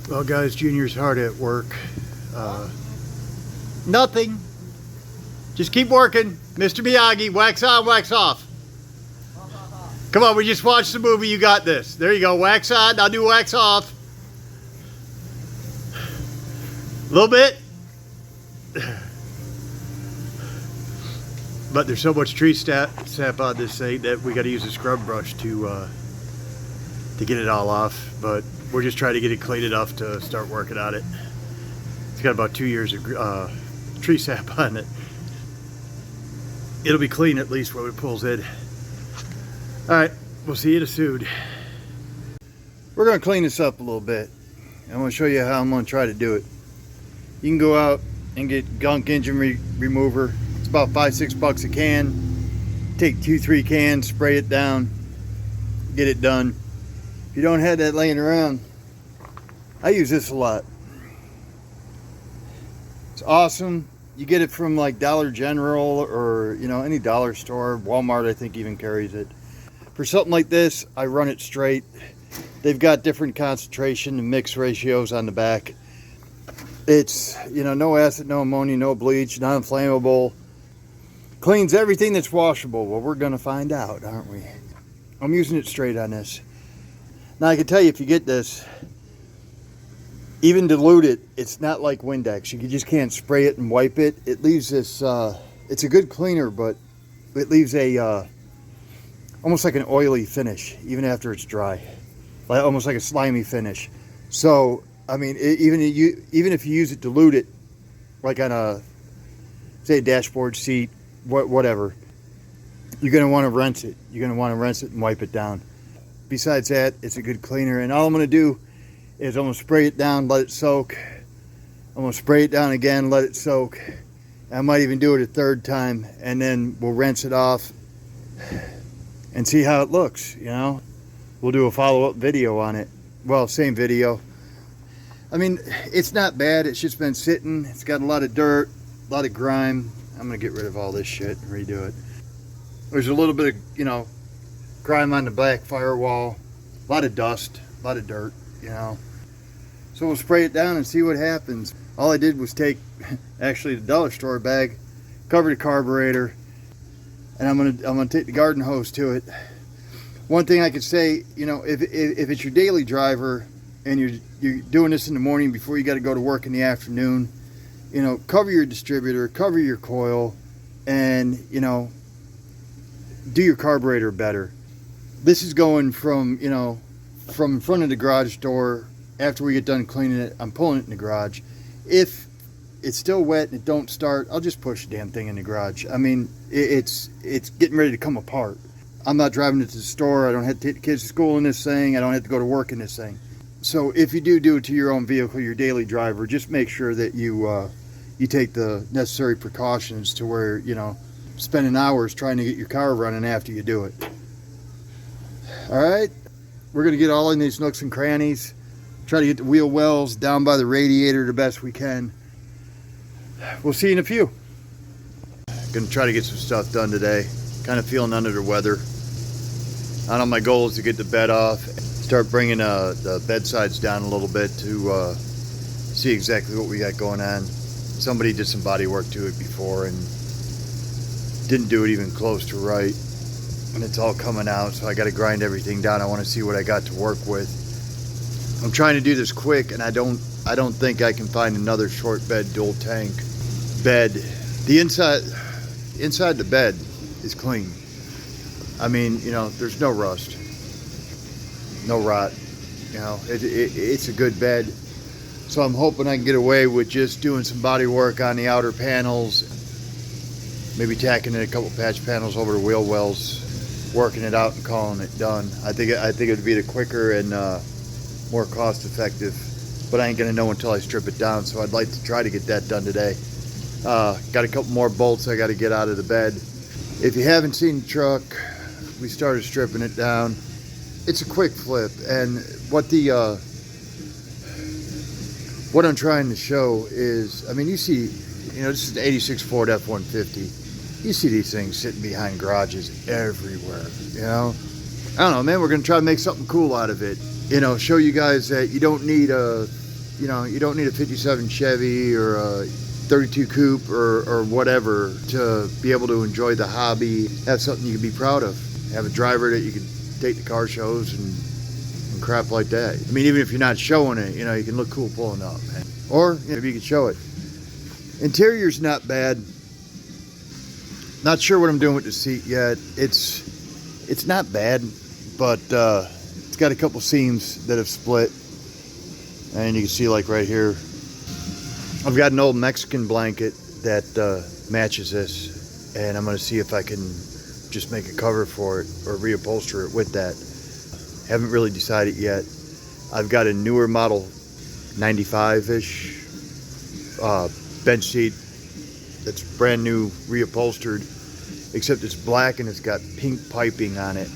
Well, guys, Junior's hard at work. Nothing. Just keep working. Mr. Miyagi, wax on, wax off. Come on, we just watched the movie. You got this. There you go. Wax on. Now do wax off. A little bit. But there's so much tree sap on this thing that we got to use a scrub brush to get it all off. But we're just trying to get it clean enough to start working on it. It's got about 2 years of tree sap on it. It'll be clean at least when it pulls in. All right, we'll see you soon. We're gonna clean this up a little bit. I'm gonna show you how I'm gonna try to do it. You can go out and get gunk engine remover. It's about $5-6 a can. Take 2-3 cans, spray it down, get it done. If you don't have that laying around, I use this a lot. It's awesome. You get it from like Dollar General or, you know, any dollar store. Walmart, I think, even carries it. For something like this, I run it straight. They've got different concentration and mix ratios on the back. It's, you know, no acid, no ammonia, no bleach, non-inflammable. Cleans everything that's washable. Well, we're gonna find out, aren't we? I'm using it straight on this. Now, I can tell you, if you get this, even diluted, it's not like Windex. You just can't spray it and wipe it. It leaves this, it's a good cleaner, but it leaves a, almost like an oily finish, even after it's dry. Like, almost like a slimy finish. So, I mean, even if you use it diluted, like on a, say, a dashboard seat, whatever, you're going to want to rinse it. You're going to want to rinse it and wipe it down. Besides that, it's a good cleaner. And all I'm going to do is I'm going to spray it down, let it soak. I'm going to spray it down again, let it soak. I might even do it a third time, and then we'll rinse it off and see how it looks, you know. We'll do a follow-up video on it. Well, same video. I mean, it's not bad. It's just been sitting. It's got a lot of dirt, a lot of grime. I'm going to get rid of all this shit and redo it. There's a little bit of, you know, grime on the back firewall. A lot of dust, a lot of dirt, you know. So we'll spray it down and see what happens. All I did was take, actually, the dollar store bag, cover the carburetor, and I'm gonna take the garden hose to it. One thing I could say, you know, if it's your daily driver and you're doing this in the morning before you got to go to work in the afternoon, you know, cover your distributor, cover your coil, and, you know, do your carburetor better. This is going from, you know, from in front of the garage door. After we get done cleaning it, I'm pulling it in the garage. If it's still wet and it don't start, I'll just push the damn thing in the garage. I mean, it's getting ready to come apart. I'm not driving it to the store. I don't have to take the kids to school in this thing. I don't have to go to work in this thing. So if you do it to your own vehicle, your daily driver, just make sure that you take the necessary precautions to where, you know, spending hours trying to get your car running after you do it. All right, we're gonna get all in these nooks and crannies. Try to get the wheel wells down by the radiator the best we can. We'll see you in a few. Gonna try to get some stuff done today. Kind of feeling under the weather. I know my goal is to get the bed off, start bringing the bed sides down a little bit to see exactly what we got going on. Somebody did some body work to it before and didn't do it even close to right. And it's all coming out, so I got to grind everything down. I want to see what I got to work with. I'm trying to do this quick, and I don't think I can find another short bed dual tank bed. The inside the bed is clean. I mean, you know, there's no rust, no rot. You know, it's a good bed. So I'm hoping I can get away with just doing some body work on the outer panels, maybe tacking in a couple patch panels over the wheel wells, working it out and calling it done. I think it would be the quicker and more cost effective, but I ain't gonna know until I strip it down. So I'd like to try to get that done today. Got a couple more bolts I got to get out of the bed. If you haven't seen the truck, we started stripping it down. It's a quick flip, and what I'm trying to show is, I mean, you see, you know, this is an '86 Ford F-150. You see these things sitting behind garages everywhere, you know. I don't know, man, we're gonna try to make something cool out of it. You know, show you guys that you don't need a you know, you don't need a 57 Chevy or a 32 coupe or whatever to be able to enjoy the hobby, have something you can be proud of, have a driver that you can take to car shows and crap like that. I mean, even if you're not showing it, you know, you can look cool pulling up, man. Or you know, maybe you can show it. Interior's not bad. Not sure what I'm doing with the seat yet. It's not bad, but it's got a couple seams that have split, and you can see like right here. I've got an old Mexican blanket that matches this, and I'm going to see if I can just make a cover for it or reupholster it with that. Haven't really decided yet. I've got a newer model 95-ish bench seat that's brand new reupholstered, except it's black and it's got pink piping on it,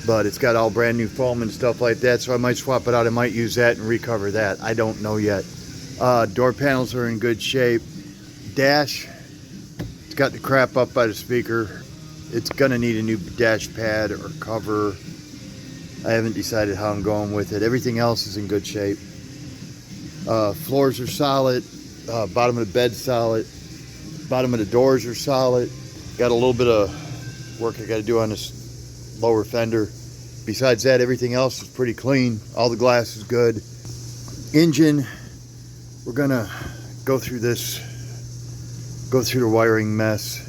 but it's got all brand new foam and stuff like that, so I might swap it out. I might use that and recover that. I don't know yet. Door panels are in good shape. Dash, it's got the crap up by the speaker. It's gonna need a new dash pad or cover. I haven't decided how I'm going with it. Everything else is in good shape. Floors are solid. Bottom of the bed's solid. Bottom of the doors are solid. Got a little bit of work I got to do on this lower fender. Besides that, everything else is pretty clean. All the glass is good. Engine, we're gonna go through this, go through the wiring mess.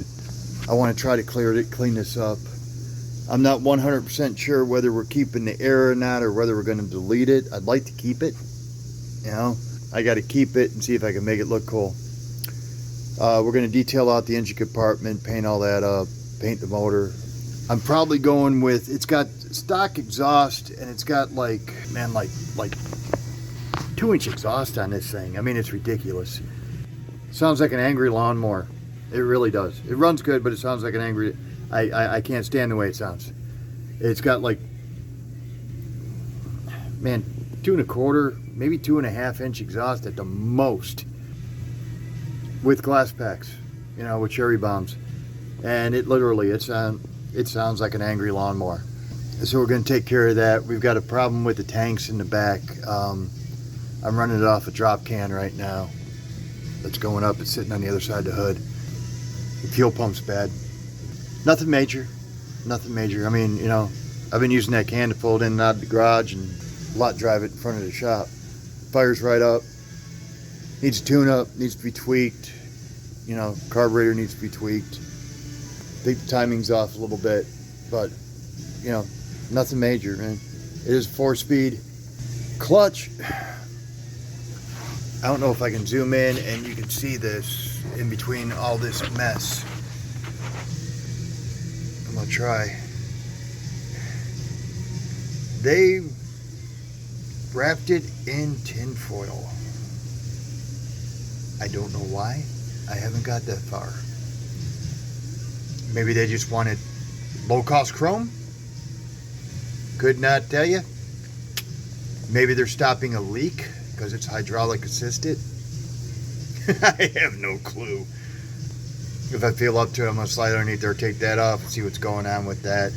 I want to try to clean this up. I'm not 100% sure whether we're keeping the air or not, or whether we're going to delete it. I'd like to keep it. You know, I got to keep it and see if I can make it look cool. We're going to detail out the engine compartment, paint all that up, paint the motor. I'm probably going with, it's got stock exhaust, and it's got like 2-inch exhaust on this thing. I mean, it's ridiculous. Sounds like an angry lawnmower. It really does. It runs good, but it sounds like an angry, I can't stand the way it sounds. It's got like, man, 2.25, maybe 2.5-inch exhaust at the most, with glass packs, you know, with cherry bombs, and it literally, it sounds like an angry lawnmower. So we're going to take care of that. We've got a problem with the tanks in the back. I'm running it off a drop can right now. That's going up. It's sitting on the other side of the hood. The fuel pump's bad. Nothing major. Nothing major. I mean, you know, I've been using that can to fold in and out of the garage and lot drive it in front of the shop. Fires right up. Needs a tune-up. Needs to be tweaked. You know, carburetor needs to be tweaked. I think the timing's off a little bit, but you know, nothing major, man. It is 4-speed. Clutch, I don't know if I can zoom in and you can see this in between all this mess. I'm gonna try. They wrapped it in tin foil. I don't know why. I haven't got that far. Maybe they just wanted low-cost chrome? Could not tell you. Maybe they're stopping a leak because it's hydraulic assisted. I have no clue. If I feel up to it, I'm going to slide underneath there, take that off, and see what's going on with that.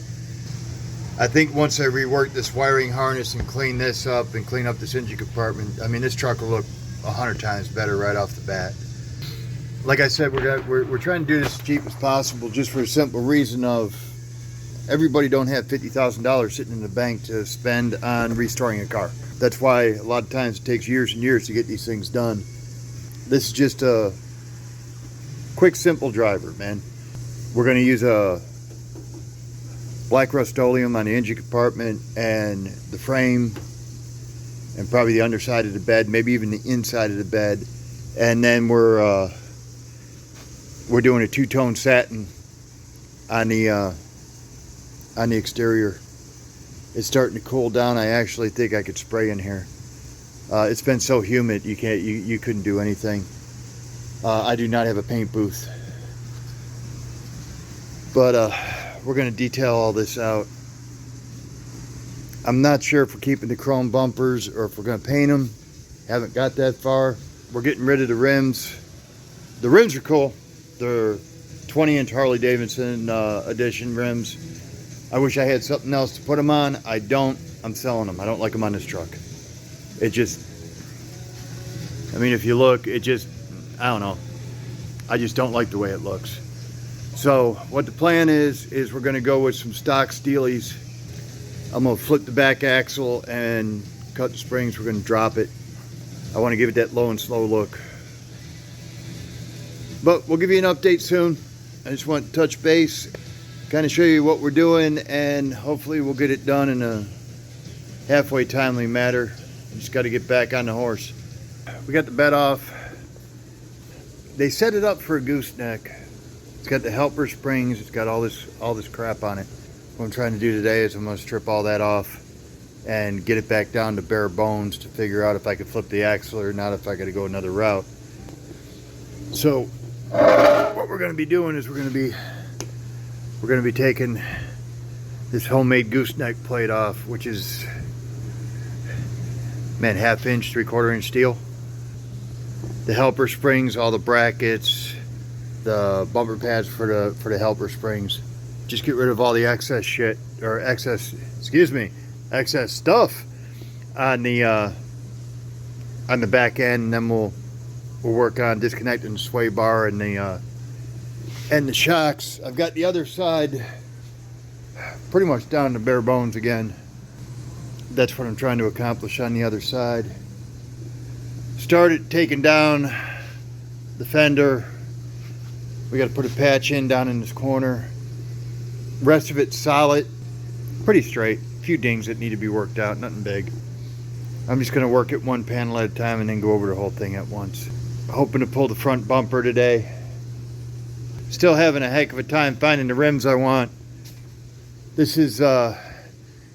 I think once I rework this wiring harness and clean this up and clean up this engine compartment, I mean, this truck will look 100 times better right off the bat. Like I said, we're trying to do this as cheap as possible, just for a simple reason of everybody don't have $50,000 sitting in the bank to spend on restoring a car. That's why a lot of times it takes years and years to get these things done. This is just a quick, simple driver, man. We're going to use a black Rust-Oleum on the engine compartment and the frame, and probably the underside of the bed, maybe even the inside of the bed. And then we're doing a two-tone satin on the exterior. It's starting to cool down. I actually think I could spray in here. It's been so humid you couldn't do anything. I do not have a paint booth, but we're going to detail all this out. I'm not sure if we're keeping the chrome bumpers or if we're going to paint them. Haven't got that far. We're getting rid of the rims. The rims are cool. They're 20-inch Harley Davidson edition rims. I wish I had something else to put them on. I don't. I'm selling them. I don't like them on this truck. It just, I mean, if you look, it just, I don't know. I just don't like the way it looks. So what the plan is we're going to go with some stock Steelies. I'm going to flip the back axle and cut the springs. We're going to drop it. I want to give it that low and slow look. But we'll give you an update soon. I just want to touch base, kind of show you what we're doing, and hopefully we'll get it done in a halfway timely manner. Just got to get back on the horse. We got the bed off. They set it up for a gooseneck. It's got the helper springs. It's got all this crap on it. What I'm trying to do today is I'm going to strip all that off and get it back down to bare bones to figure out if I could flip the axle or not, if I got to go another route. So what we're going to be doing is we're going to be taking this homemade gooseneck plate off, which is, man, 1/2 inch, 3/4 inch steel. The helper springs, all the brackets, the bumper pads for the helper springs. Just get rid of all the excess shit, or excess stuff on the back end, and then we'll work on disconnecting the sway bar and the shocks. I've got the other side pretty much down to bare bones again. That's what I'm trying to accomplish on the other side. Started taking down the fender. We got to put a patch in down in this corner. Rest of it's solid, pretty straight. A few dings that need to be worked out, nothing big. I'm just going to work it one panel at a time and then go over the whole thing at once. Hoping to pull the front bumper today. Still having a heck of a time finding the rims I want. This is, I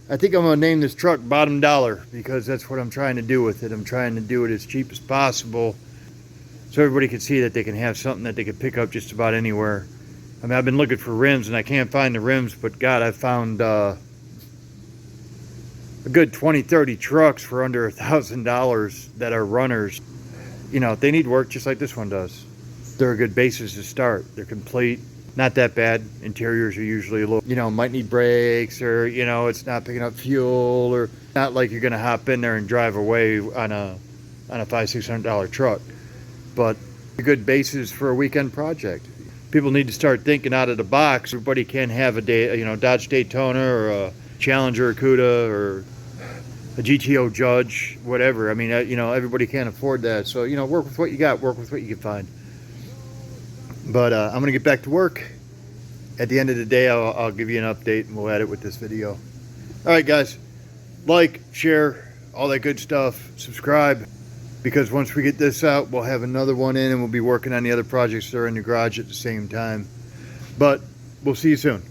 think I'm going to name this truck Bottom Dollar, because that's what I'm trying to do with it. I'm trying to do it as cheap as possible so everybody can see that they can have something that they can pick up just about anywhere. I mean, I've been looking for rims and I can't find the rims, but God, I found a good 20-30 trucks for under $1,000 that are runners. You know, they need work just like this one does. They're a good basis to start. They're complete, not that bad. Interiors are usually a little, you know, might need brakes, or, you know, it's not picking up fuel, or not like you're gonna hop in there and drive away on a $500-600 truck. But a good basis for a weekend project. People need to start thinking out of the box. Everybody can't have a Dodge Daytona or a Challenger Cuda or a GTO Judge, whatever. I mean, everybody can't afford that. So, work with what you got, work with what you can find. But I'm going to get back to work. At the end of the day, I'll give you an update and we'll edit with this video. All right, guys. Like, share, all that good stuff. Subscribe, because once we get this out, we'll have another one in and we'll be working on the other projects that are in the garage at the same time. But we'll see you soon.